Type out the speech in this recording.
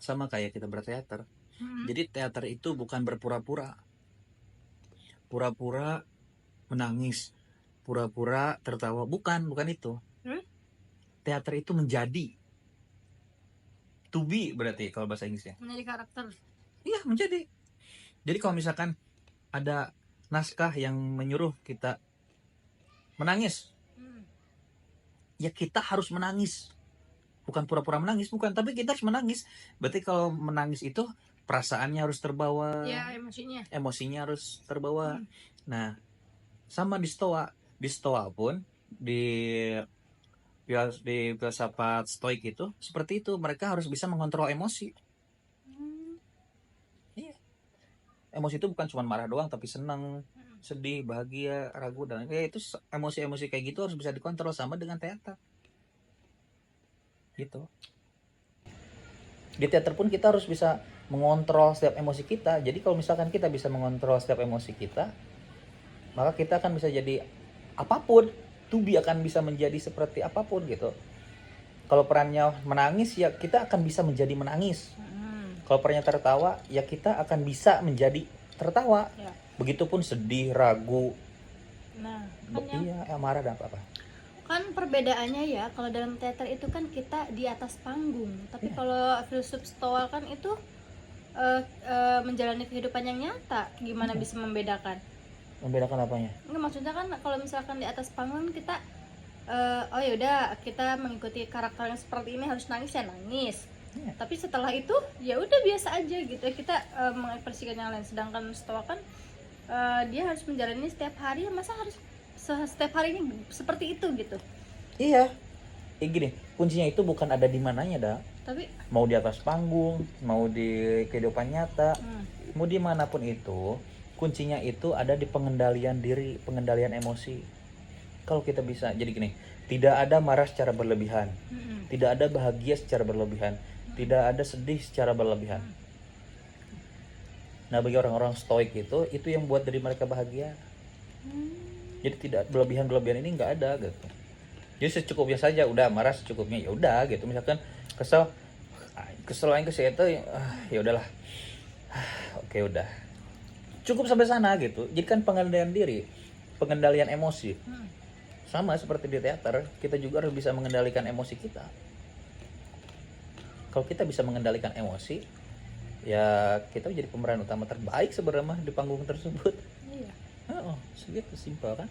sama kayak kita berteater. Hmm. Jadi teater itu bukan berpura-pura, pura-pura menangis, pura-pura tertawa, bukan itu. Teater itu menjadi, to be berarti kalau bahasa Inggrisnya. Menjadi karakter. Iya, menjadi. Jadi kalau misalkan ada naskah yang menyuruh kita menangis, ya kita harus menangis. Bukan pura-pura menangis, bukan, tapi kita harus menangis. Berarti kalau menangis itu perasaannya harus terbawa, Ya, emosinya harus terbawa. Nah, sama di stoa. Di stoa pun di filsafat stoik itu seperti itu, mereka harus bisa mengontrol emosi. Iya. Emosi itu bukan cuma marah doang, tapi senang, sedih, bahagia, ragu, dan itu emosi-emosi kayak gitu harus bisa dikontrol. Sama dengan teater gitu. Di teater pun kita harus bisa mengontrol setiap emosi kita. Jadi kalau misalkan kita bisa mengontrol setiap emosi kita, maka kita akan bisa jadi apapun. Tubi akan bisa menjadi seperti apapun gitu. Kalau perannya menangis, ya kita akan bisa menjadi menangis. Kalau perannya tertawa, ya kita akan bisa menjadi tertawa. Ya. Begitupun sedih, ragu, Nah, kan iya, marah dan apa-apa. kan perbedaannya ya, kalau dalam teater itu kan kita di atas panggung, tapi kalau filsuf stoa kan itu menjalani kehidupan yang nyata. Gimana bisa membedakan? Membedakan apanya? Enggak, maksudnya kan kalau misalkan di atas panggung kita oh yaudah kita mengikuti karakter yang seperti ini, harus nangis ya nangis. Tapi setelah itu ya udah biasa aja gitu, kita mengekspresikan yang lain. Sedangkan stoa kan dia harus menjalani setiap hari, masa harus setiap hari ini seperti itu gitu. Iya. Gini, kuncinya itu bukan ada di mananya, dah. Tapi Mau di atas panggung, mau di kehidupan nyata, mau dimanapun itu, kuncinya itu ada di pengendalian diri, pengendalian emosi. Kalau kita bisa, jadi gini, tidak ada marah secara berlebihan, tidak ada bahagia secara berlebihan, tidak ada sedih secara berlebihan. Nah, bagi orang-orang stoik itu yang buat dari mereka bahagia. Jadi tidak berlebihan ini nggak ada gitu. Jadi secukupnya saja, udah marah secukupnya, ya udah gitu. Misalkan kesel aja itu, ya udahlah, oke udah, cukup sampai sana gitu. Jadi kan pengendalian diri, pengendalian emosi, sama seperti di teater, kita juga harus bisa mengendalikan emosi kita. Kalau kita bisa mengendalikan emosi, ya kita jadi pemeran utama terbaik sebenarnya di panggung tersebut. iya, segitu simpel kan.